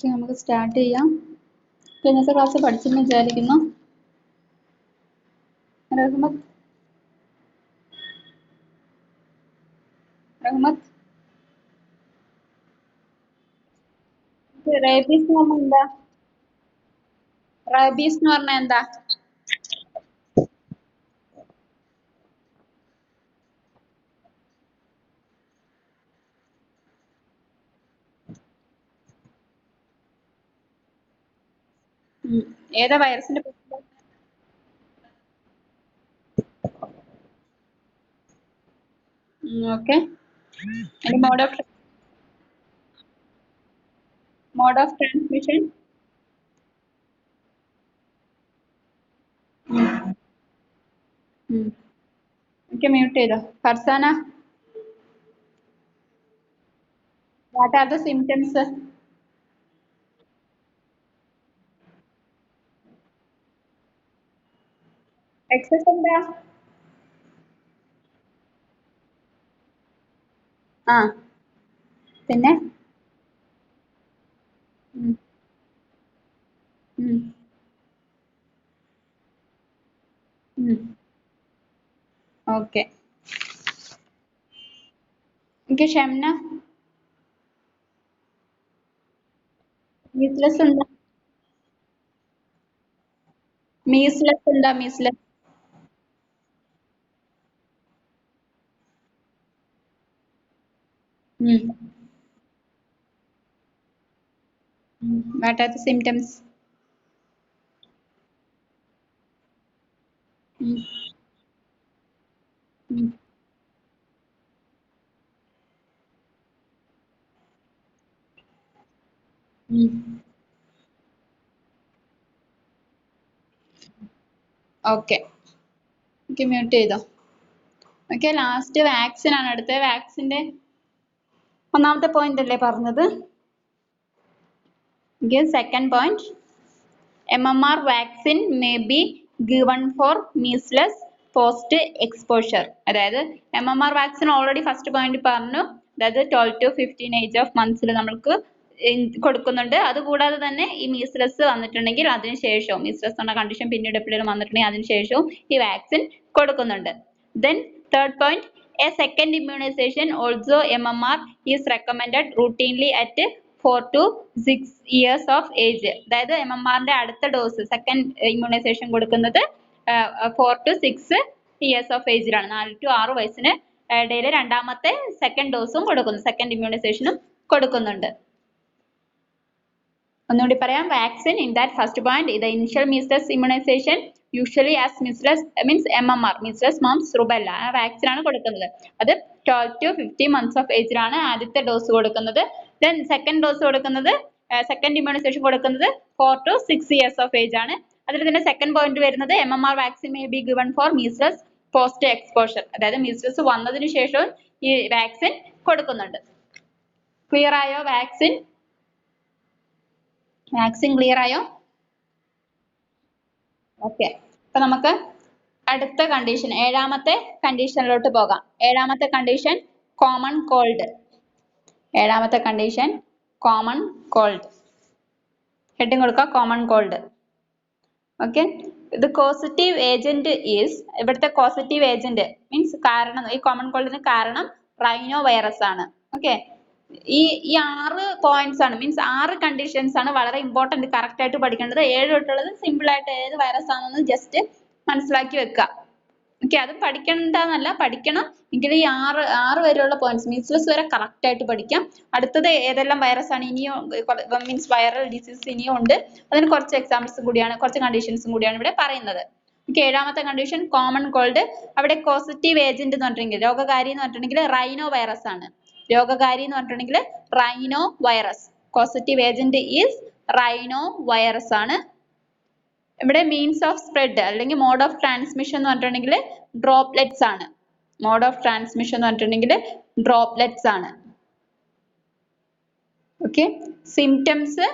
നമുക്ക് സ്റ്റാർട്ട് ചെയ്യാം. ഇന്നത്തെ ക്ലാസ് പഠിച്ചെന്ന് വിചാരിക്കുന്നു. റഹ്മത്ത് റേബീസ് എന്ന് പറഞ്ഞാൽ എന്താ? റേബീസ് എന്ന് പറഞ്ഞാൽ എന്താ? ഏതാ വൈറസിന്റെ പേര്? Okay. Mode of transmission. Okay, mute ചെയ്തോ. Farzana, what are the symptoms? Excess എന്താ? ആ, പിന്നെ ഓക്കെ. എനിക്ക് ഷംന, മീസ്ലസ് എന്താ? മീസ്ലസ് എന്താ? മീസ്ലസ് what are the symptoms? Okay, mute ചെയ്തോ. ഓക്കെ, ലാസ്റ്റ് വാക്സിൻ ആണ് അടുത്തത്. വാക്സിന്റെ ഒന്നാമത്തെ പോയിന്റ് അല്ലേ പറഞ്ഞത്? Second point, MMR vaccine may be given for measles post exposure. അതായത് MMR vaccine already first point പറഞ്ഞു, അതായത് 12 to 15 ഏജ് ഓഫ് മന്ത്സിൽ നമ്മൾക്ക് കൊടുക്കുന്നുണ്ട്. അതുകൂടാതെ തന്നെ ഈ മീസ്ലസ് വന്നിട്ടുണ്ടെങ്കിൽ അതിനുശേഷവും, മീസ്ലസ് എന്ന കണ്ടീഷൻ പിന്നീട് എപ്പോഴും വന്നിട്ടുണ്ടെങ്കിൽ അതിനുശേഷവും ഈ വാക്സിൻ കൊടുക്കുന്നുണ്ട്. Then third point, a second immunization also MMR is recommended routinely at 4 to 6 years of age. അതായത് MMRന്റെ അടുത്ത ഡോസ് സെക്കൻഡ് ഇമ്മ്യൂണൈസേഷൻ കൊടുക്കുന്നത് 4 to 6 years of ഏജിലാണ്. 4 to 6 വയസ്സിന് ഇടയിൽ രണ്ടാമത്തെ സെക്കൻഡ് ഡോസും കൊടുക്കുന്നു, സെക്കൻഡ് ഇമ്മ്യൂണൈസേഷനും കൊടുക്കുന്നുണ്ട്. ഒന്നുകൂടി പറയാം. Vaccine in that first point, the initial measles immunization usually as measles means MMR, measles mumps rubella, ആ വാക്സിൻ ആണ് കൊടുക്കുന്നത്. അത് 12 to 15 months of ഏജിലാണ് ആദ്യത്തെ ഡോസ് കൊടുക്കുന്നത്. Then സെക്കൻഡ് ഡോസ് കൊടുക്കുന്നത്, സെക്കൻഡ് ഇമ്മ്യൂണൈസേഷൻ കൊടുക്കുന്നത് 4 to 6 years of ഏജ് ആണ്. അതിൽ തന്നെ സെക്കൻഡ് പോയിന്റ് വരുന്നത് MMR vaccine may be given for measles post exposure, അതായത് മീസ്ലസ് വന്നതിന് ശേഷവും ഈ വാക്സിൻ കൊടുക്കുന്നുണ്ട്. ക്ലിയർ ആയോ? വാക്സിൻ ക്ലിയർ ആയോ? ഓക്കെ, അപ്പൊ നമുക്ക് അടുത്ത കണ്ടീഷൻ, ഏഴാമത്തെ കണ്ടീഷനിലോട്ട് പോകാം. ഏഴാമത്തെ കണ്ടീഷൻ കോമൺ കോൾഡ്. ഏഴാമത്തെ കണ്ടീഷൻ കോമൺ കോൾഡ്. ഹെഡിങ് കൊടുക്കുക, കോമൺ കോൾഡ്. ഓക്കെ, ഇത് കോസറ്റീവ് ഏജന്റ് ഈസ്, ഇവിടുത്തെ കോസറ്റീവ് ഏജന്റ് മീൻസ് കാരണം, ഈ കോമൺ കോൾഡിന് കാരണം റൈനോ വൈറസ് ആണ്. ഓക്കെ, ഈ 6 പോയിന്റ്സ് ആണ്, മീൻസ് 6 കണ്ടീഷൻസ് ആണ് വളരെ ഇമ്പോർട്ടന്റ്, കറക്റ്റ് ആയിട്ട് പഠിക്കേണ്ടത്. 7 തൊട്ടുള്ളത് സിമ്പിൾ ആയിട്ട് ഏത് വൈറസ് ആണെന്ന് ജസ്റ്റ് മനസ്സിലാക്കി വെക്കുക. ഓക്കെ, അത് പഠിക്കണ്ടെന്നല്ല, പഠിക്കണം. എങ്കിൽ ഈ 6 വരെയുള്ള പോയിന്റ്സ്, മീസ്ലസ് വരെ കറക്റ്റ് ആയിട്ട് പഠിക്കാം. അടുത്തത് ഏതെല്ലാം വൈറസ് ആണ് ഇനിയും, മീൻസ് വൈറൽ ഡിസീസ് ഇനിയും ഉണ്ട്. അതിന് കുറച്ച് എക്സാമ്പിൾസും കൂടിയാണ്, കുറച്ച് കണ്ടീഷൻസും കൂടിയാണ് ഇവിടെ പറയുന്നത്. ഓക്കെ, ഏഴാമത്തെ കണ്ടീഷൻ കോമൺ കോൾഡ്. അവിടെ പോസിറ്റീവ് ഏജന്റ് എന്ന് പറഞ്ഞിട്ടുണ്ടെങ്കിൽ, രോഗകാരി എന്ന് പറഞ്ഞിട്ടുണ്ടെങ്കിൽ റൈനോ വൈറസ് ആണ്. രോഗകാരി എന്ന് പറഞ്ഞിട്ടുണ്ടെങ്കിൽ rhino virus. Positive agent is rhino virus ആണ്. ഇവിടെ മീൻസ് ഓഫ് സ്പ്രെഡ് അല്ലെങ്കിൽ മോഡ് ഓഫ് ട്രാൻസ്മിഷൻ എന്ന് പറഞ്ഞിട്ടുണ്ടെങ്കിൽ ഡ്രോപ്ലെറ്റ്സ് ആണ്. മോഡ് ഓഫ് ട്രാൻസ്മിഷൻ എന്ന് പറഞ്ഞിട്ടുണ്ടെങ്കിൽ ഡ്രോപ്ലെറ്റ്സ് ആണ്. Okay, symptoms.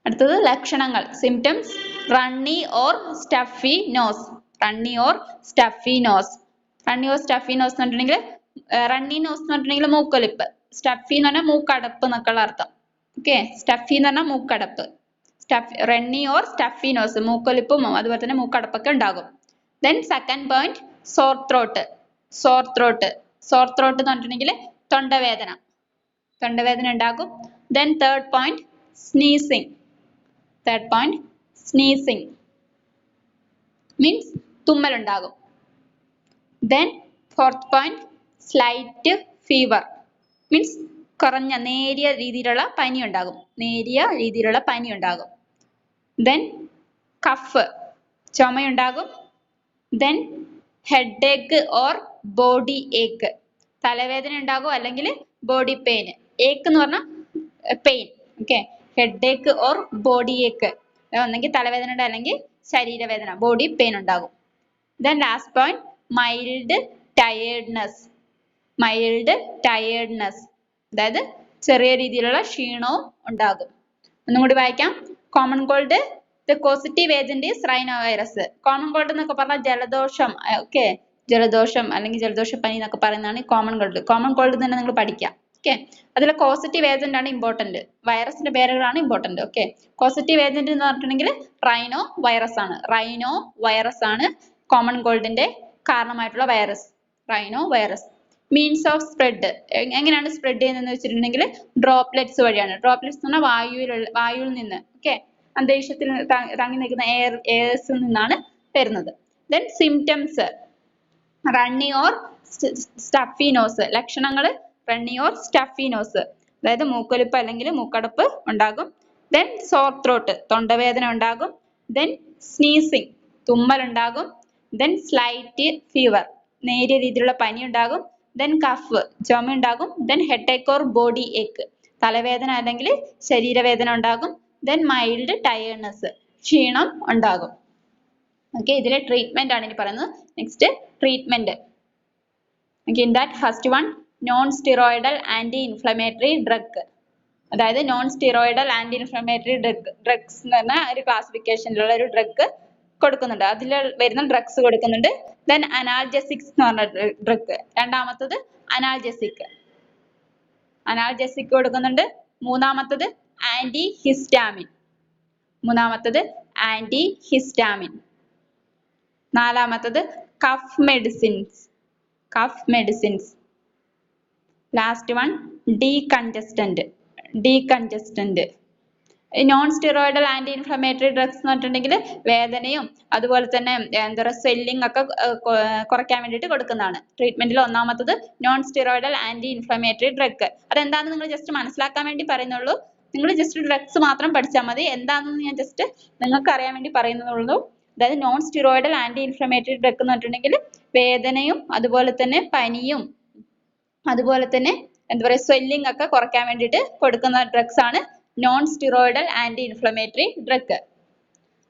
അടുത്തത് ലക്ഷണങ്ങൾ. Symptoms runny or stuffy nose. Runny or stuffy nose. Runny or stuffy nose എന്ന് പറഞ്ഞിട്ടുണ്ടെങ്കിൽ, റണ്ണി നോസ് എന്ന് പറഞ്ഞിട്ടുണ്ടെങ്കിൽ മൂക്കൊലിപ്പ്, സ്റ്റഫി എന്ന് പറഞ്ഞാൽ മൂക്കടപ്പ് എന്നൊക്കെയുള്ള അർത്ഥം. ഓക്കെ. സ്റ്റഫി എന്ന് പറഞ്ഞാൽ മൂക്കടപ്പ്. റണ്ണി ഓർ സ്റ്റഫി നോസ്, മൂക്കൊലിപ്പും അതുപോലെ തന്നെ മൂക്കടപ്പൊക്കെ ഉണ്ടാകും. Then second point sore throat. Sore throat എന്ന് പറഞ്ഞിട്ടുണ്ടെങ്കിൽ തൊണ്ടവേദന ഉണ്ടാകും. Then third point sneezing. Means തുമ്മൽ ഉണ്ടാകും. Then fourth point slight fever means നേരിയ രീതിയിലുള്ള പനി ഉണ്ടാകും. ദെൻ കഫ്, ചുമയുണ്ടാകും. Then head Ek or body ache, തലവേദന ഉണ്ടാകും അല്ലെങ്കിൽ ബോഡി പെയിൻ. ഏക്ക് എന്ന് പറഞ്ഞാൽ pain. Okay. Head Ek or body ache, ഒന്നെങ്കിൽ തലവേദന ഉണ്ട് അല്ലെങ്കിൽ ശരീരവേദന, ബോഡി പെയിൻ ഉണ്ടാകും. Then last point mild tiredness. അതായത് ചെറിയ രീതിയിലുള്ള ക്ഷീണവും ഉണ്ടാകും. ഒന്നും കൂടി വായിക്കാം. Common called, the positive agent is rhino virus. Common called എന്നൊക്കെ പറഞ്ഞാൽ ജലദോഷം, ഓക്കെ, ജലദോഷം അല്ലെങ്കിൽ ജലദോഷപ്പനി എന്നൊക്കെ പറയുന്നതാണ് കോമൺ കോൾഡ്. കോമൺ കോൾഡ് തന്നെ നിങ്ങൾ പഠിക്കാം. ഓക്കെ. അതിൽ പോസിറ്റീവ് ഏജന്റ് ആണ് ഇമ്പോർട്ടന്റ്, വൈറസിന്റെ പേരുകളാണ് ഇമ്പോർട്ടന്റ്. ഓക്കെ. പോസിറ്റീവ് ഏജന്റ് എന്ന് പറഞ്ഞിട്ടുണ്ടെങ്കിൽ റൈനോ വൈറസ് ആണ് കോമൺ കോൾഡിന്റെ കാരണമായിട്ടുള്ള virus. Rhino virus. Means of spread, എങ്ങനെയാണ് സ്പ്രെഡ് ചെയ്യുന്നതെന്ന് വെച്ചിട്ടുണ്ടെങ്കിൽ ഡ്രോപ്ലെറ്റ്സ് വഴിയാണ്. ഡ്രോപ്ലെറ്റ്സ് എന്ന് പറഞ്ഞാൽ വായുവിൽ നിന്ന്, ഓക്കെ, അന്തരീക്ഷത്തിൽ തങ്ങി നിൽക്കുന്ന എയർസിൽ നിന്നാണ് വരുന്നത്. Then symptoms runny or stuffy nose. ലക്ഷണങ്ങൾ റണ്ണി ഓർ സ്റ്റഫി നോസ്, അതായത് മൂക്കൊലിപ്പ് അല്ലെങ്കിൽ മൂക്കടപ്പ് ഉണ്ടാകും. ദെൻ സോർ ത്രോട്ട്, തൊണ്ടവേദന ഉണ്ടാകും. ദെൻ സ്നീസിങ്, തുമ്മൽ ഉണ്ടാകും. ദെൻ സ്ലൈറ്റ് ഫീവർ, നേരിയ രീതിയിലുള്ള പനി ഉണ്ടാകും. ദെൻ കഫ്, ചുമ ഉണ്ടാകും. Then head Ek or body ache, തലവേദന അല്ലെങ്കിൽ ശരീരവേദന ഉണ്ടാകും. ദെൻ മൈൽഡ് ടയേർഡ്നെസ്, ക്ഷീണം ഉണ്ടാകും. ഓക്കെ. ഇതിലെ ട്രീറ്റ്മെന്റ് ആണ് ഇനി പറയുന്നത്. Next treatment. Okay. In that first one non steroidal anti inflammatory drug. അതായത് non steroidal anti inflammatory drugs എന്ന് പറഞ്ഞ ഒരു ക്ലാസിഫിക്കേഷനിലുള്ള ഒരു ഡ്രഗ് കൊടുക്കുന്നുണ്ട്. അതിൽ വരുന്ന ഡ്രഗ്സ് കൊടുക്കുന്നുണ്ട്. ദെൻ അനാൽജസിക്സ് എന്ന് പറഞ്ഞ ഡ്രഗ്. രണ്ടാമത്തത് അനാൽജസിക് കൊടുക്കുന്നുണ്ട്. മൂന്നാമത്തത് ആന്റി ഹിസ്റ്റാമിൻ. നാലാമത്തത് cough medicines. Last one decongestant. Non steroidal anti inflammatory drugs എന്ന് പറഞ്ഞിട്ടുണ്ടെങ്കിൽ വേദനയും അതുപോലെ തന്നെ എന്താ പറയുക സ്വെല്ലിംഗ് ഒക്കെ കുറയ്ക്കാൻ വേണ്ടിയിട്ട് കൊടുക്കുന്നതാണ്. ട്രീറ്റ്മെന്റിൽ ഒന്നാമത്തത് non steroidal anti inflammatory drug. അതെന്താണെന്ന് നിങ്ങൾ ജസ്റ്റ് മനസ്സിലാക്കാൻ വേണ്ടി പറയുന്നുള്ളൂ. നിങ്ങൾ ജസ്റ്റ് ഡ്രഗ്സ് മാത്രം പഠിച്ചാൽ മതി. എന്താണെന്ന് ഞാൻ ജസ്റ്റ് നിങ്ങൾക്ക് അറിയാൻ വേണ്ടി പറയുന്നുള്ളൂ. അതായത് non steroidal anti inflammatory drug എന്ന് പറഞ്ഞിട്ടുണ്ടെങ്കിൽ വേദനയും അതുപോലെ തന്നെ പനിയും അതുപോലെ തന്നെ എന്താ പറയുക സ്വെല്ലിംഗ് ഒക്കെ കുറയ്ക്കാൻ വേണ്ടിയിട്ട് കൊടുക്കുന്ന ഡ്രഗ്സ് ആണ് non steroidal anti inflammatory drug.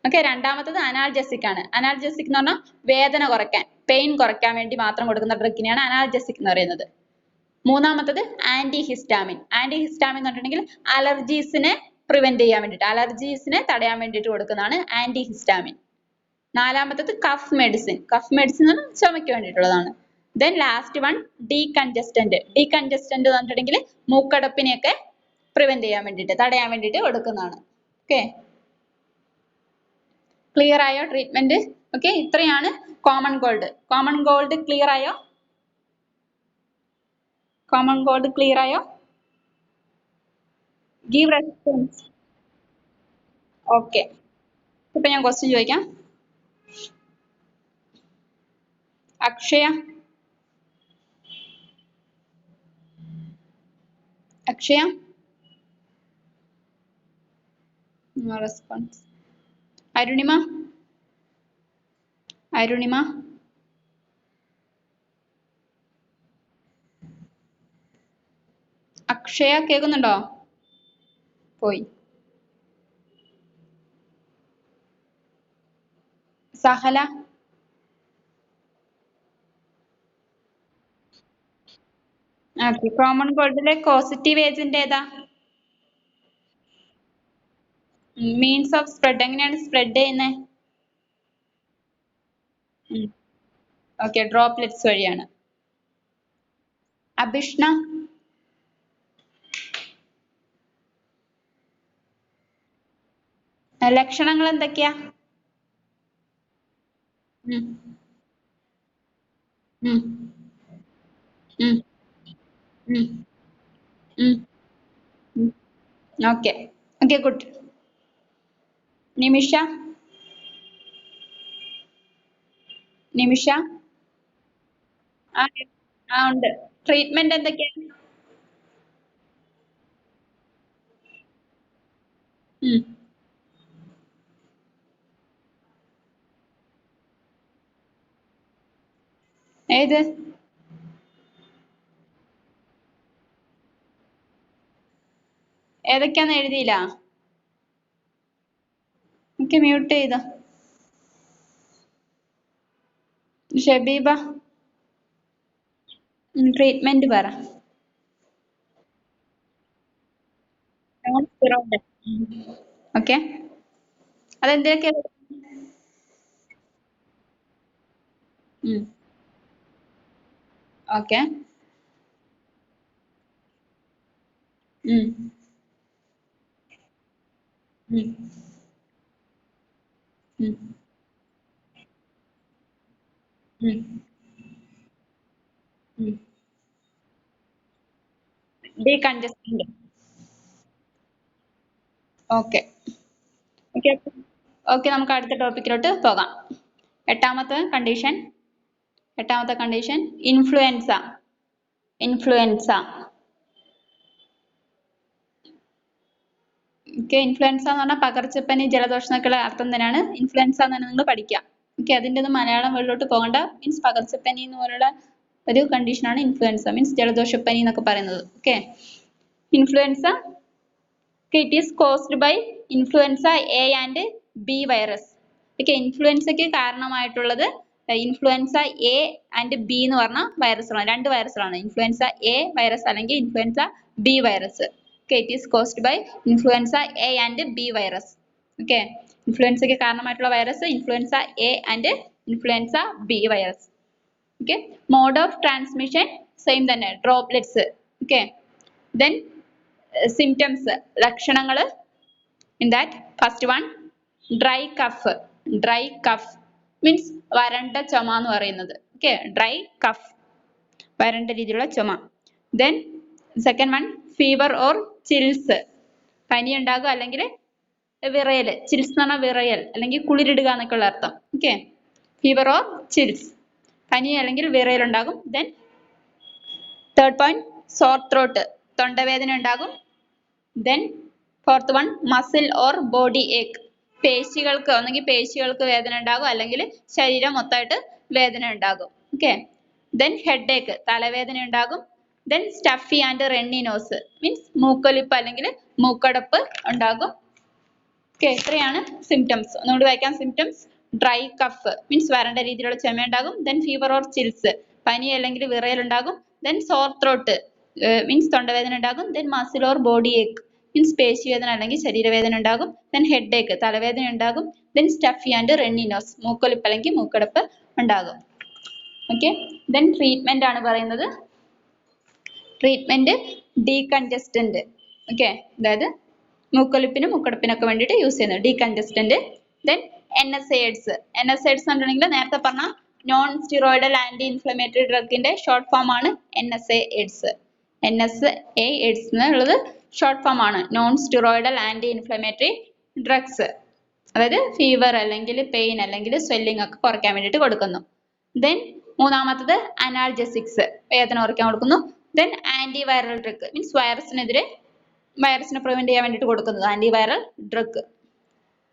Okay. രണ്ടാമത്തത് അനാൽജസിക് ആണ്. അനാൽജസിക് എന്ന് പറഞ്ഞാൽ വേദന കുറയ്ക്കാൻ, പെയിൻ കുറയ്ക്കാൻ വേണ്ടി മാത്രം കൊടുക്കുന്ന ഡ്രഗിനെയാണ് അനാൽജസിക് എന്ന് പറയുന്നത്. മൂന്നാമത്തത് ആന്റി ഹിസ്റ്റാമിൻ എന്ന് പറഞ്ഞിട്ടുണ്ടെങ്കിൽ അലർജീസിനെ പ്രിവെന്റ് ചെയ്യാൻ വേണ്ടിയിട്ട്, അലർജീസിനെ തടയാൻ വേണ്ടിയിട്ട് കൊടുക്കുന്നതാണ് ആന്റി ഹിസ്റ്റാമിൻ. നാലാമത്തത് കഫ് മെഡിസിൻ എന്ന് പറഞ്ഞാൽ ചുമയ്ക്ക് വേണ്ടിയിട്ടുള്ളതാണ്. ദെൻ ലാസ്റ്റ് വൺ ഡീകൺജസ്റ്റന്റ് എന്ന് പറഞ്ഞിട്ടുണ്ടെങ്കിൽ മൂക്കടപ്പിനെയൊക്കെ പ്രിവെന്റ് ചെയ്യാൻ വേണ്ടിയിട്ട്, തടയാൻ വേണ്ടിയിട്ട് കൊടുക്കുന്നതാണ്. ഓക്കെ. ക്ലിയർ ആയോ ട്രീറ്റ്മെന്റ്? ഓക്കെ. ഇത്രയാണ് കോമൺ കോൾഡ്. ക്ലിയർ ആയോ? Give response. ഓക്കെ. ഇപ്പൊ ഞാൻ ക്വസ്റ്റ്യൻ ചോദിക്കാം. Akshaya no response. അരുണിമ അക്ഷയ കേൾക്കുന്നുണ്ടോ? പോയി. സഹല കോമൺ കോൾഡിലെ പോസിറ്റീവ് ഏജന്റ് ഏതാ? മീൻസ് ഓഫ് സ്പ്രെഡ്, എങ്ങനെയാണ് സ്പ്രെഡ് ചെയ്യുന്നത്? ഓക്കെ. ഡ്രോപ്ലെറ്റ്സ് വഴിയാണ്. അഭിഷ്ണ ലക്ഷണങ്ങൾ എന്തൊക്കെയാ? ഉം ഉം ഉം ഉം ഉം ഉം okay. Okay good. Nimisha, Nimisha. ആ ആ ഉണ്ട്. ട്രീറ്റ്മെന്റ് എന്തൊക്കെയാണ്? ഉം ഏത്? ഏതൊക്കെയാന്ന് എഴുതിയില്ല? എനിക്ക് മ്യൂട്ട് ചെയ്തോ. ഷബീബ, ട്രീറ്റ്മെന്റ് പറ. Non steroid. ഓക്കെ. അതെന്തൊക്കെയാ? ഓക്കെ. ഉം ഉം ഉം ഉം ഉം ഡീകൺജസ്റ്റന്റ്. ഓക്കെ. ഓക്കെ. ഓക്കെ, നമുക്ക് അടുത്ത ടോപ്പിക്കിലോട്ട് പോകാം. എട്ടാമത്തെ കണ്ടീഷൻ. എട്ടാമത്തെ condition influenza. Influenza. Okay. Influenza എന്ന് പറഞ്ഞാൽ പകർച്ചപ്പനി, ജലദോഷം എന്നൊക്കെയുള്ള അർത്ഥം തന്നെയാണ് ഇൻഫ്ലുവൻസ എന്ന് തന്നെ നിങ്ങൾ പഠിക്കുക. ഓക്കെ. അതിൻ്റെ ഒന്നും മലയാളം വേർഡിലോട്ട് പോകണ്ട. മീൻസ് പകർച്ചപ്പനി എന്ന് പോലുള്ള ഒരു കണ്ടീഷനാണ് ഇൻഫ്ലുവൻസ. മീൻസ് ജലദോഷപ്പനി എന്നൊക്കെ പറയുന്നത്. Okay. Influenza, it is caused by influenza A and B virus. Okay. ഇൻഫ്ലുവൻസയ്ക്ക് കാരണമായിട്ടുള്ളത് ഇൻഫ്ലുവൻസ എ ആൻഡ് ബി എന്ന് പറഞ്ഞ വൈറസുകളാണ്. രണ്ട് വൈറസുകളാണ്. ഇൻഫ്ലുവൻസ എ വൈറസ് അല്ലെങ്കിൽ influenza B virus. Okay. It is caused by influenza A and B virus. Okay. ഇൻഫ്ലുവൻസയ്ക്ക് കാരണമായിട്ടുള്ള virus influenza A and influenza B virus. Okay. Mode of transmission same തന്നെ, droplets. Okay. Then symptoms, ലക്ഷണങ്ങള്. in that first one, dry cough. Dry cough means വരണ്ട ചുമ എന്ന് പറയുന്നത്. Okay, dry cough, വരണ്ട രീതിയിലുള്ള ചുമ. Then second one, fever or chills. പനി ഉണ്ടാകുക അല്ലെങ്കിൽ വിറയൽ. ചിൽസ് എന്ന് പറഞ്ഞാൽ വിറയൽ അല്ലെങ്കിൽ കുളിരിടുക എന്നൊക്കെയുള്ള അർത്ഥം. ഓക്കെ. ഫീവർ ഓർ ചിൽസ്, പനി അല്ലെങ്കിൽ വിറയൽ ഉണ്ടാകും. Then third point, sore throat, തൊണ്ടവേദന ഉണ്ടാകും. Then fourth one, muscle or body ache, പേശികൾക്ക് ഒന്നെങ്കിൽ പേശികൾക്ക് വേദന ഉണ്ടാകും അല്ലെങ്കിൽ ശരീരം മൊത്തമായിട്ട് വേദന ഉണ്ടാകും. ഓക്കെ. Then headache, തലവേദന ഉണ്ടാകും. Then stuffy and runny nose means മൂക്കൊലിപ്പ് അല്ലെങ്കിൽ മൂക്കടപ്പ് ഉണ്ടാകും. ഓക്കെ. ഇത്രയാണ് സിംറ്റംസ്. ഒന്നുകൂടി വായിക്കാം. സിംറ്റംസ്: ഡ്രൈ കഫ് മീൻസ് വരണ്ട രീതിയിലുള്ള ചുമ ഉണ്ടാകും. Then fever or chills, പനി അല്ലെങ്കിൽ വിറയൽ ഉണ്ടാകും. Then sore throat മീൻസ് തൊണ്ടവേദന ഉണ്ടാകും. Then muscle or body ache means പേശിവേദന അല്ലെങ്കിൽ ശരീരവേദന ഉണ്ടാകും. Then headache, തലവേദന ഉണ്ടാകും. Then stuffy and runny nose, മൂക്കൊലിപ്പ് അല്ലെങ്കിൽ മൂക്കടപ്പ് ഉണ്ടാകും. ഓക്കെ. Then ട്രീറ്റ്മെന്റ് ആണ് പറയുന്നത്. ട്രീറ്റ്മെന്റ് ഡീകൺജസ്റ്റന്റ്. ഓക്കെ. അതായത് മൂക്കൊലിപ്പിനും മൂക്കടപ്പിനൊക്കെ വേണ്ടിയിട്ട് യൂസ് ചെയ്യുന്നത് ഡീകൺജസ്റ്റന്റ്. Then NSAIDs. NSAIDs എന്ന് പറഞ്ഞിട്ടുണ്ടെങ്കിൽ നേരത്തെ പറഞ്ഞ നോൺ സ്റ്റിറോയിഡൽ ആന്റി ഇൻഫ്ലമേറ്ററി ഡ്രഗിന്റെ ഷോർട്ട് ഫോം ആണ് NSAIDs. NSAIDs എന്നുള്ളത് ഷോർട്ട് ഫോം ആണ്, non steroidal anti inflammatory drugs. അതായത് ഫീവർ അല്ലെങ്കിൽ പെയിൻ അല്ലെങ്കിൽ സ്വെല്ലിംഗ് ഒക്കെ കുറയ്ക്കാൻ വേണ്ടിയിട്ട് കൊടുക്കുന്നു. Then മൂന്നാമത്തത് അനാൽജസിക്സ്, വേദന കുറയ്ക്കാൻ കൊടുക്കുന്നു. Then ആന്റിവൈറൽ ഡ്രഗ് മീൻസ് വൈറസിനെ പ്രിവെന്റ് ചെയ്യാൻ വേണ്ടിയിട്ട് കൊടുക്കുന്നത് antiviral drug.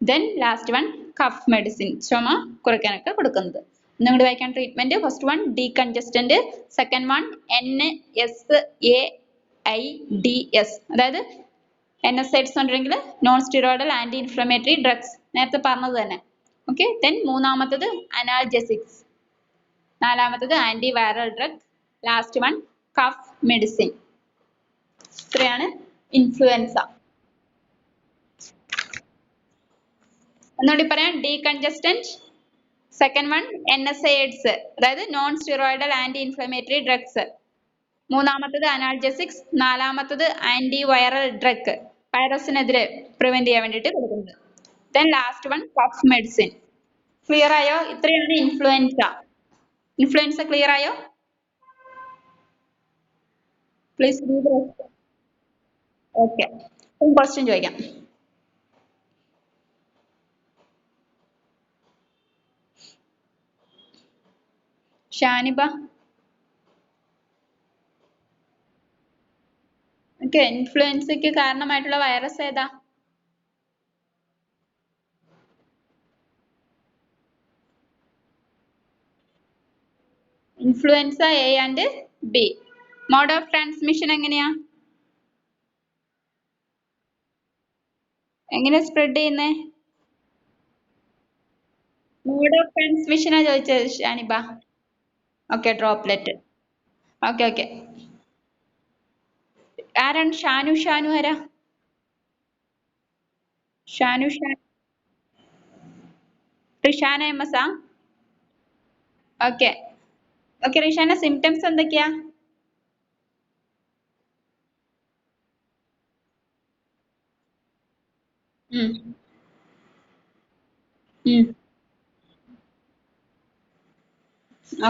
Then last one, cough medicine, ചുമ കുറയ്ക്കാനൊക്കെ കൊടുക്കുന്നത്. ഒന്നും കൂടി വായിക്കാൻ. Treatment: first one decongestant, second one NSAIDs, അതായത് NSAIDs ഉണ്ടെങ്കിൽ non steroidal anti inflammatory drugs, നേരത്തെ പറഞ്ഞത് തന്നെ. ഓക്കെ. Then മൂന്നാമത്തത് അനാൽജസിക്സ്, നാലാമത്തത് antiviral drug, last one cough medicine. ഇത്രയാണ് ഇൻഫ്ലുവൻസ. ഒന്നുകൂടി പറയാം. ഡീകൺജസ്റ്റന്റ്, സെക്കൻഡ് വൺ NSAIDs അതായത് non steroidal anti inflammatory drugs, മൂന്നാമത്തത് അനാൽജസിക്സ്, നാലാമത്തത് ആന്റിവൈറൽ ഡ്രഗ്, വൈറസിനെതിരെ പ്രിവെന്റ് ചെയ്യാൻ വേണ്ടിയിട്ട് കൊടുക്കുന്നത്. Then last one, cough medicine. Clear ആയോ? ഇത്രയാണ് ഇൻഫ്ലുവൻസ. ഇൻഫ്ലുവൻസ ക്ലിയർ ആയോ? Please read the rest. Okay. Question ചോദിക്കാം. ഷാനിബ. ഓക്കെ, ഇൻഫ്ലുവൻസയ്ക്ക് കാരണമായിട്ടുള്ള വൈറസ് ഏതാ? Influenza A and B. Mode of transmission എങ്ങനെയാ? എങ്ങനെയാ സ്പ്രെഡ് ചെയ്യുന്നേ? മോഡ് ഓഫ് ട്രാൻസ്മിഷനാ ചോദിച്ചത് Shaniba. Okay, droplet. Okay okay. ആരാണ് ഷാനു? ഷാനു ആരാ? ഷാനു റിഷാന എം എസ് ആ? Okay okay. റിഷാന, സിംറ്റംസ് എന്തൊക്കെയാ?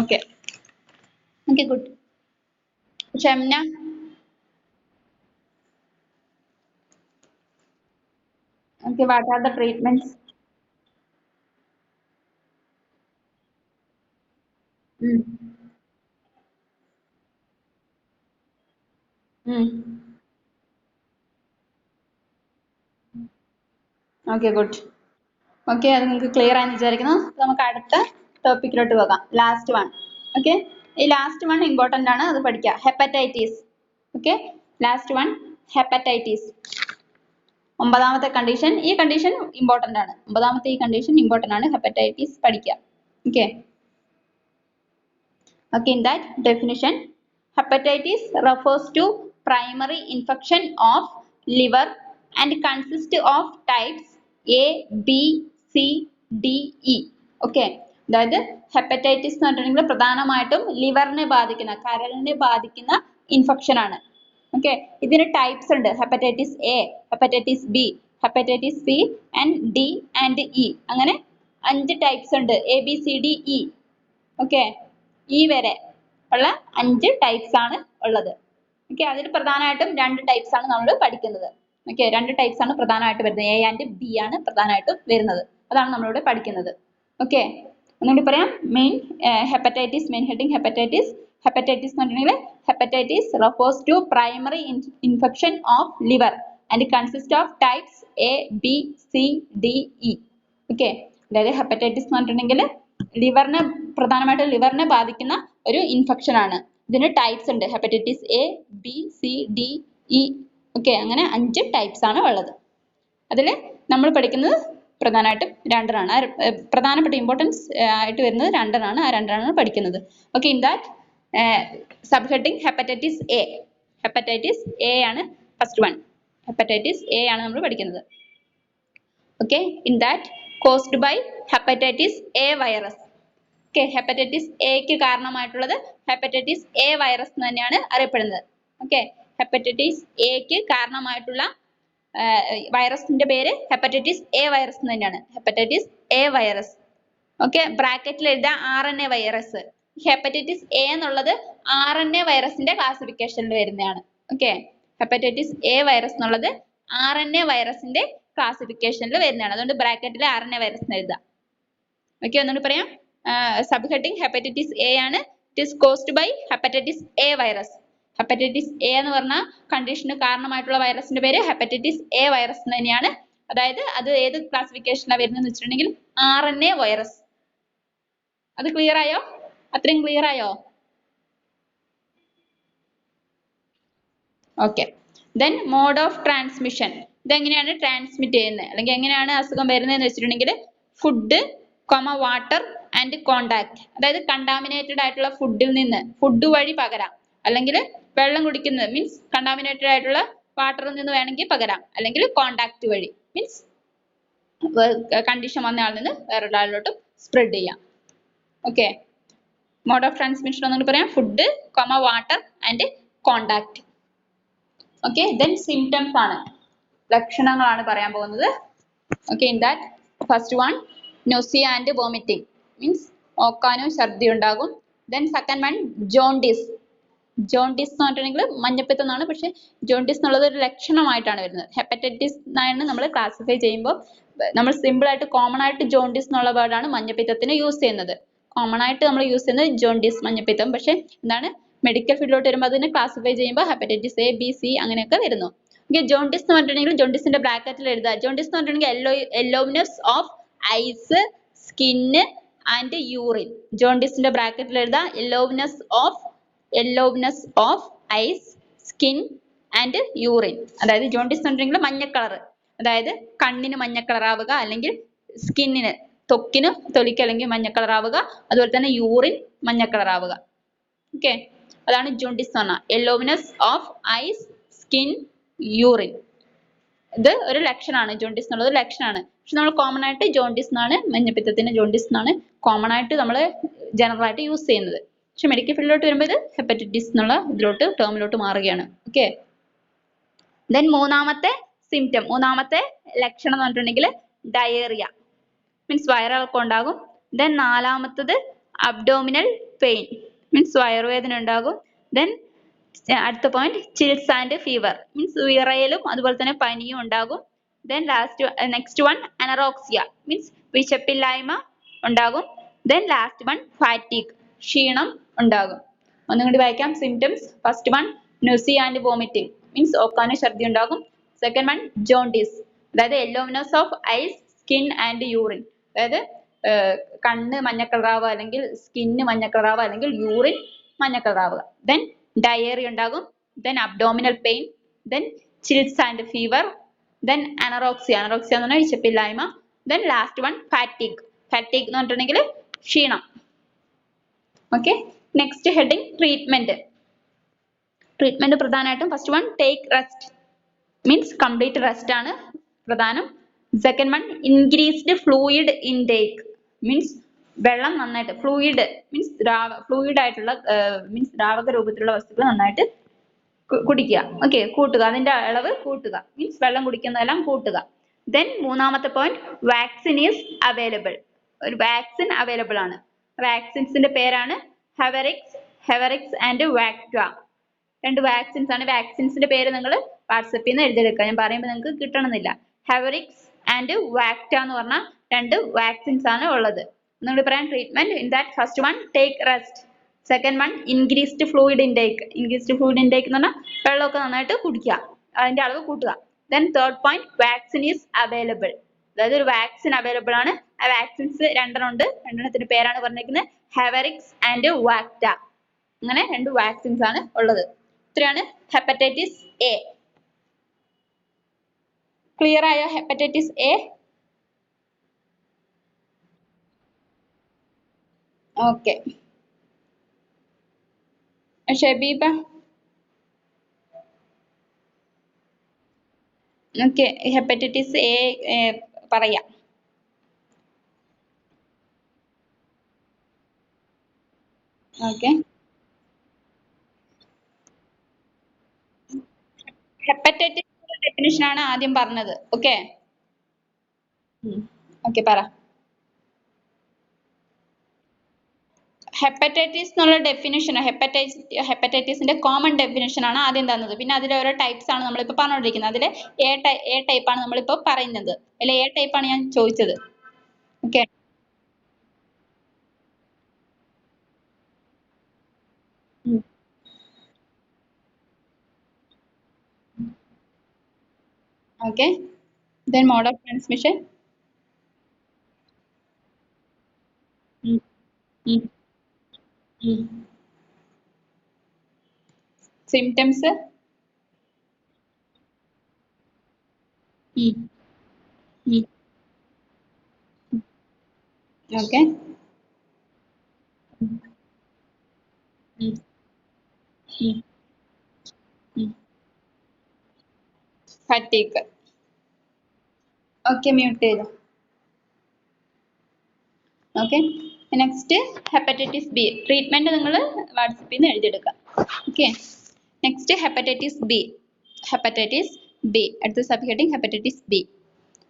Okay okay, good. Shamna. Okay, what are the treatments? Mm. Mm. Okay, good. Okay, അത് നിങ്ങൾക്ക് ക്ലിയർ ആണെന്ന് വിചാരിക്കുന്നു. നമുക്ക് അടുത്ത ടോപ്പിക്കിലോട്ട് പോകാം. Last one. ഓക്കെ, ഈ ലാസ്റ്റ് വൺ ഇമ്പോർട്ടൻ്റ് ആണ്, അത് പഠിക്കുക. Hepatitis. Okay, last one hepatitis. ഒമ്പതാമത്തെ കണ്ടീഷൻ. ഈ കണ്ടീഷൻ ഇമ്പോർട്ടൻ്റ് ആണ്. ഒമ്പതാമത്തെ ഈ കണ്ടീഷൻ ഇമ്പോർട്ടൻ്റ് ആണ്. ഹെപ്പറ്റൈറ്റിസ് പഠിക്കുക. Okay okay, in that definition, hepatitis refers to primary infection of liver and consists of types A, B, C, D, E. Okay, അതായത് hepatitis എന്ന് പറഞ്ഞിട്ടുണ്ടെങ്കിൽ പ്രധാനമായിട്ടും ലിവറിനെ ബാധിക്കുന്ന, കരളിനെ ബാധിക്കുന്ന ഇൻഫെക്ഷൻ ആണ്. ഓക്കെ, ഇതിന് ടൈപ്സ് ഉണ്ട്. Hepatitis A, hepatitis B, hepatitis C and D and E. അങ്ങനെ 5 ടൈപ്സ് ഉണ്ട്. A B C D E. Okay, ഈ വരെ ഉള്ള 5 ടൈപ്സ് ആണ് ഉള്ളത്. ഓക്കെ, അതിൽ പ്രധാനമായിട്ടും 2 ടൈപ്സ് ആണ് നമ്മൾ പഠിക്കുന്നത്. ഓക്കെ, 2 ടൈപ്സ് ആണ് പ്രധാനമായിട്ട് വരുന്നത്. എ ആൻഡ് ബി ആണ് പ്രധാനമായിട്ടും വരുന്നത്. അതാണ് നമ്മളിവിടെ പഠിക്കുന്നത്. ഓക്കെ, ഒന്നുകൂടി പറയാം. Main hepatitis, main heading hepatitis. Hepatitis എന്ന് പറഞ്ഞിട്ടുണ്ടെങ്കിൽ hepatitis refers to primary infection of liver and consist of types A B C D E. Okay, അതായത് ഹെപ്പറ്റൈറ്റിസ് എന്ന് പറഞ്ഞിട്ടുണ്ടെങ്കിൽ ലിവറിനെ, പ്രധാനമായിട്ടും ലിവറിനെ ബാധിക്കുന്ന ഒരു ഇൻഫെക്ഷൻ ആണ്. ഇതിന് ടൈപ്സ് ഉണ്ട്. Hepatitis A B C D E. Okay, അങ്ങനെ 5 ടൈപ്സ് ആണ് ഉള്ളത്. അതിൽ നമ്മൾ പഠിക്കുന്നത് പ്രധാനമായിട്ടും 2 പ്രധാനപ്പെട്ട ഇമ്പോർട്ടൻസ് ആയിട്ട് വരുന്നത് 2 ആ 2 പഠിക്കുന്നത്. Okay, in that sub heading hepatitis A. Hepatitis A ആണ് ഫസ്റ്റ് വൺ. ഹെപ്പറ്റൈറ്റിസ് എ ആണ് നമ്മൾ പഠിക്കുന്നത്. Okay, in that caused by hepatitis A virus. Okay, hepatitis എക്ക് കാരണമായിട്ടുള്ളത് ഹെപ്പറ്റൈറ്റിസ് എ വൈറസ് എന്ന് തന്നെയാണ് അറിയപ്പെടുന്നത്. ഓക്കെ, ഹെപ്പറ്റൈറ്റിസ് എക്ക് കാരണമായിട്ടുള്ള വൈറസിന്റെ പേര് ഹെപ്പറ്റൈറ്റിസ് എ വൈറസ് എന്ന് തന്നെയാണ്. Hepatitis A virus. ഓക്കെ, ബ്രാക്കറ്റിൽ എഴുതാം RNA വൈറസ്. ഹെപ്പറ്റൈറ്റിസ് എ എന്നുള്ളത് RNA വൈറസിന്റെ ക്ലാസിഫിക്കേഷനിൽ വരുന്നതാണ്. ഓക്കെ, ഹെപ്പറ്റൈറ്റിസ് എ വൈറസ് എന്നുള്ളത് RNA വൈറസിന്റെ ക്ലാസിഫിക്കേഷനിൽ വരുന്നതാണ്. അതുകൊണ്ട് ബ്രാക്കറ്റിൽ RNA വൈറസ് എന്ന് എഴുതാം. ഓക്കെ, ഒന്നുകൂടി പറയാം. സബ് ഹെഡിങ് ഹെപ്പറ്റൈറ്റിസ് എ ആണ്. It is caused by hepatitis A virus. Hepatitis A എന്ന് പറഞ്ഞ കണ്ടീഷന് കാരണമായിട്ടുള്ള വൈറസിന്റെ പേര് ഹെപ്പറ്റൈറ്റിസ് എ വൈറസ് എന്ന് തന്നെയാണ്. അതായത് അത് ഏത് ക്ലാസിഫിക്കേഷനിലാണ് വരുന്നത് വെച്ചിട്ടുണ്ടെങ്കിൽ RNA വൈറസ്. അത് ക്ലിയർ ആയോ? അത്രയും ക്ലിയർ ആയോ? Okay, then mode of transmission. ഇതെങ്ങനെയാണ് ട്രാൻസ്മിറ്റ് ചെയ്യുന്നത്, അല്ലെങ്കിൽ എങ്ങനെയാണ് അസുഖം വരുന്നതെന്ന് വെച്ചിട്ടുണ്ടെങ്കിൽ ഫുഡ്, വാട്ടർ ആൻഡ് കോണ്ടാക്ട്. അതായത് കണ്ടാമിനേറ്റഡ് ആയിട്ടുള്ള ഫുഡിൽ നിന്ന്, ഫുഡ് വഴി പകരാം, അല്ലെങ്കിൽ വെള്ളം കുടിക്കുന്നത് മീൻസ് കണ്ടാമിനേറ്റഡ് ആയിട്ടുള്ള വാട്ടറിൽ നിന്ന് വേണമെങ്കിൽ പകരാം, അല്ലെങ്കിൽ കോണ്ടാക്ട് വഴി മീൻസ് കണ്ടീഷൻ വന്ന ആളിൽ നിന്ന് വേറൊരാളിലോട്ടും സ്പ്രെഡ് ചെയ്യാം. ഓക്കെ, മോഡ് ഓഫ് ട്രാൻസ്മിഷൻ ഒന്നുകൂടി പറയാം. Food, water and contact. Okay, then symptoms ആണ്, ലക്ഷണങ്ങളാണ് പറയാൻ പോകുന്നത്. Okay, in that first one nausea and vomiting means ഓക്കാനും ഛർദി ഉണ്ടാകും. then second one jaundice. Jaundice എന്ന് പറഞ്ഞിട്ടുണ്ടെങ്കിൽ മഞ്ഞപ്പിത്തം എന്നാണ്, പക്ഷെ ജോണ്ടിസ് എന്നുള്ളത് ഒരു ലക്ഷണമായിട്ടാണ് വരുന്നത്. ഹെപ്പറ്റൈറ്റിസ് എന്നാണ് നമ്മൾ ക്ലാസിഫൈ ചെയ്യുമ്പോൾ നമ്മൾ സിമ്പിൾ ആയിട്ട് കോമൺ ആയിട്ട് ജോണ്ടിസ് എന്നുള്ള വേർഡാണ് മഞ്ഞപ്പിത്തത്തിന് യൂസ് ചെയ്യുന്നത്. കോമൺ ആയിട്ട് നമ്മൾ യൂസ് ചെയ്യുന്നത് ജോണ്ടിസ് മഞ്ഞപ്പിത്തം, പക്ഷെ എന്താണ് മെഡിക്കൽ ഫീൽഡിലോട്ട് വരുമ്പോൾ അതിനെ ക്ലാസിഫൈ ചെയ്യുമ്പോൾ ഹെപ്പറ്റൈറ്റിസ് എ ബി സി അങ്ങനെയൊക്കെ വരുന്നു. ഓക്കെ, ജോണ്ടിസ് എന്ന് പറഞ്ഞിട്ടുണ്ടെങ്കിൽ ജോണ്ടിസിന്റെ ബ്രാക്കറ്റിൽ എഴുതുക. ജോണ്ടിസ് എന്ന് പറഞ്ഞിട്ടുണ്ടെങ്കിൽ yellowness of eyes, skin and urine. ജോണ്ടിസിന്റെ ബ്രാക്കറ്റിൽ എഴുതുക yellowness of eyes, skin and urine. അതായത് ജോണ്ടിസ് എന്ന് പറഞ്ഞിട്ടുണ്ടെങ്കിൽ മഞ്ഞ കളർ, അതായത് കണ്ണിന് മഞ്ഞ കളർ ആവുക, അല്ലെങ്കിൽ സ്കിന്നിന് തൊലിക്ക് അല്ലെങ്കിൽ മഞ്ഞ കളർ ആവുക, അതുപോലെ തന്നെ യൂറിൻ മഞ്ഞ കളർ ആവുക. ഓക്കെ, അതാണ് ജോണ്ടിസ് എന്ന് പറഞ്ഞാൽ യെല്ലോനെസ് ഓഫ് ഐസ്, സ്കിൻ, യൂറിൻ. ഇത് ഒരു ലക്ഷണമാണ്, ജോണ്ടിസ് എന്നുള്ളത് ലക്ഷണമാണ്. പക്ഷെ നമ്മൾ കോമൺ ആയിട്ട് ജോണ്ടിസ് എന്നാണ്, മഞ്ഞപ്പിത്തത്തിന് ജോണ്ടിസ് എന്നാണ് കോമൺ ആയിട്ട് നമ്മൾ ജനറൽ ആയിട്ട് യൂസ് ചെയ്യുന്നത്. പക്ഷെ മെഡിക്കൽ ഫീൽഡിലോട്ട് വരുമ്പോൾ ഇത് ഹെപ്പറ്റൈറ്റിസ് എന്നുള്ള ഇതിലോട്ട് ടേമിലോട്ട് മാറുകയാണ്. ഓക്കെ, ദെൻ മൂന്നാമത്തെ സിംറ്റം, മൂന്നാമത്തെ ലക്ഷണം എന്ന് പറഞ്ഞിട്ടുണ്ടെങ്കിൽ ഡയേറിയ മീൻസ് വയറിളക്കം ഉണ്ടാകും. ദെൻ നാലാമത്തത് അബ്ഡോമിനൽ പെയിൻ മീൻസ് വയറുവേദന ഉണ്ടാകും. ദെൻ അടുത്ത point chills and fever means വിറയലും അതുപോലെ തന്നെ പനിയും ഉണ്ടാകും. Then next one anorexia means വിശപ്പില്ലായ്മ ഉണ്ടാകും. ദെൻ ലാസ്റ്റ് വൺ ഫാറ്റീഗ് ക്ഷീണം ഉണ്ടാകും. ഒന്നും കൂടി വായിക്കാം symptoms. First one nausea and vomiting means ഓക്കാനും ഛർദി ഉണ്ടാകും. സെക്കൻഡ് വൺ ജോണ്ടിസ്, അതായത് yellowness of eyes, skin and urine, അതായത് കണ്ണ് മഞ്ഞ കളറാവുക, അല്ലെങ്കിൽ സ്കിന്ന് മഞ്ഞ കളറാവുക, അല്ലെങ്കിൽ യൂറിൻ മഞ്ഞ കളറാവുക. ദെൻ ഡയേറിയ ഉണ്ടാകും. Then abdominal pain. Then chills and fever. Then anorexia എന്ന് പറഞ്ഞാൽ വിശപ്പില്ലായ്മ. ദെൻ ലാസ്റ്റ് വൺ ഫാറ്റീഗ് എന്ന് പറഞ്ഞിട്ടുണ്ടെങ്കിൽ ക്ഷീണം. Okay, next heading treatment. Treatment പ്രധാനമായിട്ടും first one take rest means complete rest ആണ് പ്രധാനം. Second one increased fluid intake means വെള്ളം നന്നായിട്ട്, ഫ്ലൂയിഡ് മീൻസ് ഫ്ലൂയിഡ് ആയിട്ടുള്ള മീൻസ് ദ്രാവക രൂപത്തിലുള്ള വസ്തുക്കൾ നന്നായിട്ട് കുടിക്കുക. ഓക്കെ, കൂട്ടുക, അതിന്റെ അളവ് കൂട്ടുക മീൻസ് വെള്ളം കുടിക്കുന്നതെല്ലാം കൂട്ടുക. ദെൻ മൂന്നാമത്തെ പോയിന്റ് വാക്സിൻ ഈസ് അവൈലബിൾ, ഒരു വാക്സിൻ അവൈലബിൾ ആണ്. വാക്സിൻസിന്റെ പേരാണ് ഹെവറിക്സ് ആൻഡ് വാക്ട. രണ്ട് വാക്സിൻസ് ആണ്. വാക്സിൻസിന്റെ പേര് നിങ്ങൾ വാട്സപ്പിൽ നിന്ന് എഴുതിയെടുക്കുക, ഞാൻ പറയുമ്പോൾ നിങ്ങൾക്ക് കിട്ടണമെന്നില്ല. ഹെവറിക്സ് ആൻഡ് വാക്ട എന്ന് പറഞ്ഞാൽ രണ്ട് വാക്സിൻസ് ആണ് ഉള്ളത്. നിങ്ങൾ പറയാം treatment in that first one take rest, second one increased fluid intake. Increased fluid intake എന്ന് പറഞ്ഞാൽ വെള്ളമൊക്കെ നന്നായിട്ട് കുടിക്കുക, അതിന്റെ അളവ് കൂട്ടുക. Then third point vaccine is available, അതായത് ഒരു വാക്സിൻ അവൈലബിൾ ആണ്. ആ വാക്സിൻസ് രണ്ടെണ്ണം ഉണ്ട്, രണ്ടെണ്ണത്തിന്റെ പേരാണ് പറഞ്ഞിരിക്കുന്നത് ഹെവറിക്സ് ആൻഡ് വാക്ട. അങ്ങനെ രണ്ട് വാക്സിൻസ് ആണ് ഉള്ളത്. ഇത്രയാണ് ഹെപ്പറ്റൈറ്റിസ് എ. ക്ലിയർ ആയോ hepatitis A? Okay, Shabeeba okay, hepatitis A പറയാം. ഓക്കെ, ഹെപ്പറ്റൈറ്റിസ് ഡെഫിനിഷൻ ആണ് ആദ്യം പറഞ്ഞത്. ഓക്കെ ഓക്കെ, പറ. ഹെപ്പറ്റൈറ്റിസ് എന്നുള്ള ഡെഫിനിഷൻ, ഹെപ്പറ്റൈറ്റിസിന്റെ കോമൺ ഡെഫിനിഷൻ ആണ് ആദ്യം തന്നത്. പിന്നെ അതിലെ ഓരോ ടൈപ്സ് ആണ് നമ്മളിപ്പോ പറഞ്ഞുകൊണ്ടിരിക്കുന്നത്. അതിലെ എ ടൈപ്പ് ആണ് നമ്മളിപ്പോ പറയുന്നത്, അല്ലെ എ ടൈപ്പ് ആണ് ഞാൻ ചോദിച്ചത്. Okay, okay. Then mode of transmission. Symptoms. Okay. Fatigue. Okay, mute. Okay. Next, hepatitis B. Treatment നിങ്ങൾ വാട്സാപ്പിൽ നിന്ന് എഴുതിയെടുക്കുക. Okay. Next, hepatitis B. Hepatitis B. At the subheading hepatitis B.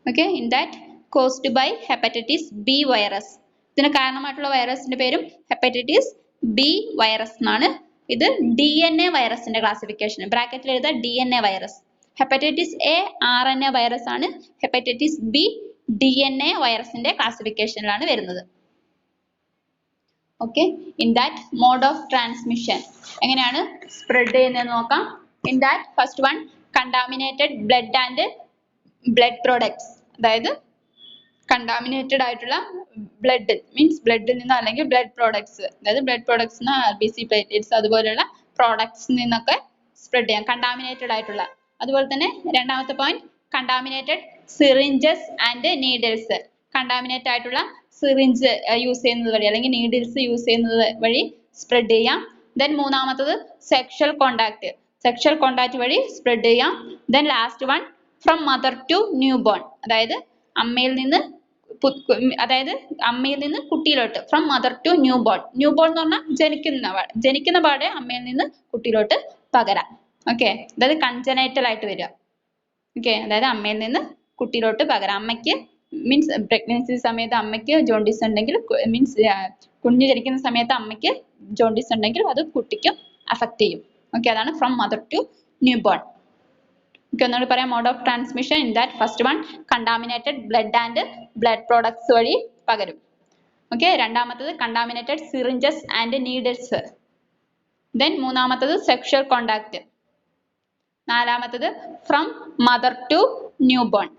Okay. In that, caused by hepatitis B virus. ഇതിന് കാരണമായിട്ടുള്ള വൈറസിന്റെ പേരും hepatitis B virus എന്നാണ്. ഇത് DNA വൈറസിന്റെ classification. ബ്രാക്കറ്റിൽ എഴുതുക DNA virus. Hepatitis A RNA virus ആണ്. ഹെപ്പറ്റൈറ്റിസ് ബി DNA വൈറസിന്റെ ക്ലാസിഫിക്കേഷനിലാണ് വരുന്നത്. Okay, in that mode of transmission എങ്ങനെയാണ് സ്പ്രെഡ് ചെയ്യുന്നതെന്ന് നോക്കാം. In that first one contaminated blood and blood products, അതായത് കണ്ടാമിനേറ്റഡ് ആയിട്ടുള്ള ബ്ലഡ് മീൻസ് ബ്ലഡിൽ നിന്ന് അല്ലെങ്കിൽ ബ്ലഡ് പ്രോഡക്ട്സ്, അതായത് ബ്ലഡ് പ്രോഡക്ട്സ് RBC പ്ലേറ്റ്ലെറ്റ്സ് അതുപോലെയുള്ള പ്രോഡക്ട്സ് നിന്നൊക്കെ സ്പ്രെഡ് ചെയ്യാം, കണ്ടാമിനേറ്റഡ് ആയിട്ടുള്ള. അതുപോലെ തന്നെ രണ്ടാമത്തെ point contaminated syringes and needles, contaminate ആയിട്ടുള്ള സിറിഞ്ച് യൂസ് ചെയ്യുന്നത് വഴി അല്ലെങ്കിൽ നീഡിൽസ് യൂസ് ചെയ്യുന്നത് വഴി സ്പ്രെഡ് ചെയ്യാം. ദെൻ മൂന്നാമത്തത് സെക്ഷൽ കോണ്ടാക്ട് വഴി സ്പ്രെഡ് ചെയ്യാം. Then last one from mother to newborn, അതായത് അമ്മയിൽ നിന്ന് കുട്ടിയിലോട്ട്, from mother to newborn എന്ന് പറഞ്ഞാൽ ജനിക്കുന്ന പാടെ അമ്മയിൽ നിന്ന് കുട്ടിയിലോട്ട് പകരാം. ഓക്കെ, അതായത് കൺജനൈറ്റൽ ആയിട്ട് വരിക. ഓക്കെ, അതായത് അമ്മയിൽ നിന്ന് കുട്ടിയിലോട്ട് പകരാം. അമ്മയ്ക്ക് മീൻസ് പ്രഗ്നൻസി സമയത്ത് അമ്മയ്ക്ക് ജോണ്ടിസ് ഉണ്ടെങ്കിൽ മീൻസ് കുഞ്ഞ് ജനിക്കുന്ന സമയത്ത് അമ്മയ്ക്ക് ജോണ്ടിസ് ഉണ്ടെങ്കിൽ അത് കുട്ടിക്കും അഫക്റ്റ് ചെയ്യും. ഓക്കെ, അതാണ് from mother to newborn. Okay, ഒന്നുകൂടി പറയാം. Mode of transmission in that first one contaminated blood and blood products വഴി പകരും. ഓക്കെ, രണ്ടാമത്തത് contaminated syringes and needles. Then മൂന്നാമത്തത് സെക്ഷൽ കോണ്ടാക്ട്. നാലാമത്തത് from mother to newborn.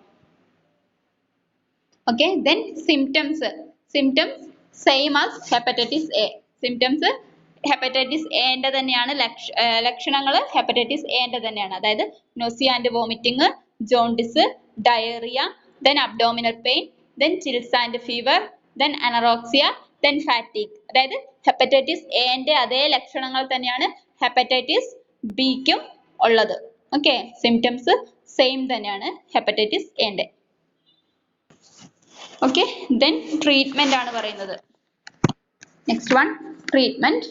Okay, then symptoms same as hepatitis A. Symptoms hepatitis എന്റെ തന്നെയാണ്, ലക്ഷണങ്ങൾ hepatitis എന്റെ തന്നെയാണ്. അതായത് nausea and vomiting, jaundice, diarrhoea, then abdominal pain, then chills and fever, then anorexia, then fatigue. അതായത് hepatitis എന്റെ അതേ ലക്ഷണങ്ങൾ തന്നെയാണ് ഹെപ്പറ്റൈറ്റിസ് ബിക്കും ഉള്ളത്. ഓക്കെ, സിംറ്റംസ് സെയിം തന്നെയാണ് ഹെപ്പറ്റൈറ്റിസ് എന്റെ. ഓക്കെ, ദെൻ ട്രീറ്റ്മെന്റ് ആണ് പറയുന്നത്. Next one treatment.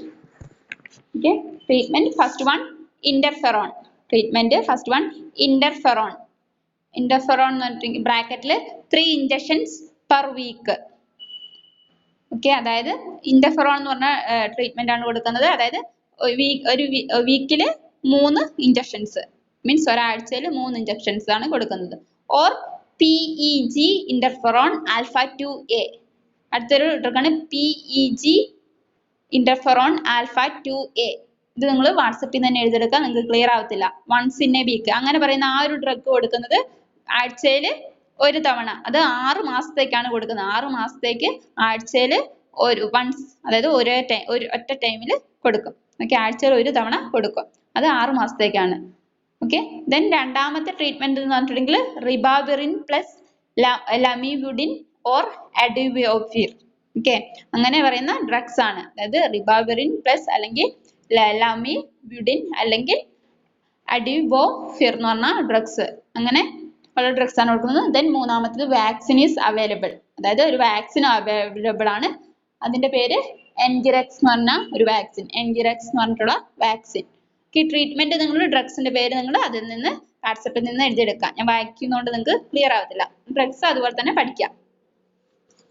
Okay, treatment first one interferon. Interferon എന്ന് പറഞ്ഞിട്ടുണ്ടെങ്കിൽ ബ്രാക്കറ്റിൽ 3 ഇഞ്ചക്ഷൻസ് പെർ വീക്ക്. ഓക്കെ, അതായത് ഇന്റർഫെറോൺ എന്ന് പറഞ്ഞ ട്രീറ്റ്മെന്റ് ആണ് കൊടുക്കുന്നത്. അതായത് ഒരു വീക്കില് 3 ഇഞ്ചക്ഷൻസ് മീൻസ് ഒരാഴ്ചയിൽ 3 ഇഞ്ചക്ഷൻസ് ആണ് കൊടുക്കുന്നത്. Or PEG interferon alpha 2A. അടുത്തൊരു ഡ്രഗാണ് PEG ഇന്റർഫെറോൺ ആൽഫ 2A. ഇത് നിങ്ങൾ വാട്സപ്പിൽ തന്നെ എഴുതിയെടുക്കുക, നിങ്ങൾക്ക് ക്ലിയർ ആവത്തില്ല. വൺസ് ഇൻ എ വീക്ക് അങ്ങനെ പറയുന്ന ആ ഒരു ഡ്രഗ് കൊടുക്കുന്നത് ആഴ്ചയിൽ ഒരു തവണ, അത് 6 മാസത്തേക്കാണ് കൊടുക്കുന്നത്. 6 മാസത്തേക്ക് ആഴ്ചയിൽ വൺസ്, അതായത് ഒറ്റ ടൈമിൽ കൊടുക്കും. ഓക്കെ, ആഴ്ചയിൽ ഒരു തവണ കൊടുക്കും, അത് 6 മാസത്തേക്കാണ്. ഓക്കെ, ദെൻ രണ്ടാമത്തെ ട്രീറ്റ്മെന്റ് എന്ന് പറഞ്ഞിട്ടുണ്ടെങ്കിൽ റിബാവിറിൻ പ്ലസ് ലമിവുഡിൻ ഓർ അഡുവോവിർ. ഓക്കെ, അങ്ങനെ പറയുന്ന ഡ്രഗ്സ് ആണ്. അതായത് റിബാവിറിൻ പ്ലസ് അല്ലെങ്കിൽ ലമിവുഡിൻ അല്ലെങ്കിൽ അഡുവോവിർ എന്ന് പറഞ്ഞ ഡ്രഗ്സ്, അങ്ങനെ ഉള്ള ഡ്രഗ്സ് ആണ് കൊടുക്കുന്നത്. ദെൻ മൂന്നാമത്തത് വാക്സിൻ ഈസ് അവൈലബിൾ. അതായത് ഒരു വാക്സിൻ അവൈലബിൾ ആണ്. അതിന്റെ പേര് എൻജിറെക്സ് എന്ന് പറഞ്ഞ ഒരു വാക്സിൻ, എൻജിറെക്സ് എന്ന് പറഞ്ഞിട്ടുള്ള വാക്സിൻ. ഈ ട്രീറ്റ്മെന്റ് നിങ്ങൾ ഡ്രഗ്സിന്റെ പേര് നിങ്ങൾ അതിൽ നിന്ന് വാട്സപ്പിൽ നിന്ന് എഴുതിയെടുക്കാം. ഞാൻ വായിക്കുന്നതുകൊണ്ട് നിങ്ങൾക്ക് ക്ലിയർ ആവത്തില്ല. ഡ്രഗ്സ് അതുപോലെ തന്നെ പഠിക്കാം.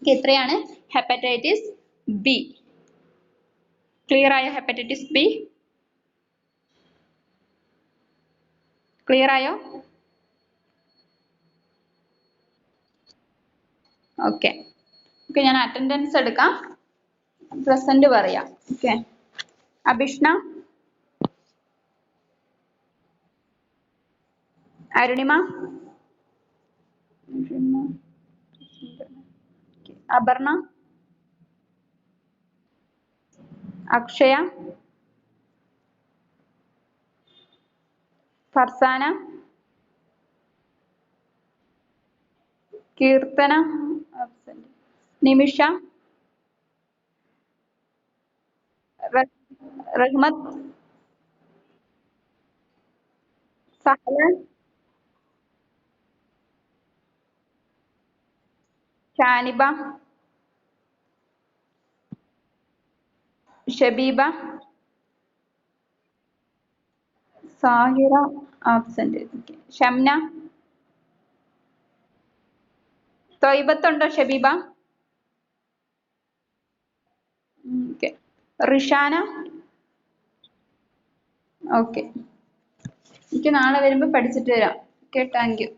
ഇത്രയാണ് ഹെപ്പറ്റൈറ്റിസ് ബി. ക്ലിയർ ആയോ? ഹെപ്പറ്റൈറ്റിസ് ബി ക്ലിയർ ആയോ? ഓക്കെ, ഞാൻ അറ്റൻഡൻസ് എടുക്കാം, പ്രസന്റ് പറയാം. ഓക്കെ, അഭിഷ്ണ, അരുണിമ, അപർണ, അക്ഷയ, ഫർസാന, കീർത്തന, നിമിഷ, റഹ്മത്ത്, സഹലൻ, ഷാനിബ, ഷബീബ, സാഹിറ ആബ്സെന്റ്, ഷംന, തൊയ്ബത്തുണ്ടോ ഷബീബ? ഓക്കെ. റിഷാന? ഓക്കെ. എനിക്ക് നാളെ വരുമ്പോ പഠിച്ചിട്ട് വരാം. Okay, thank U.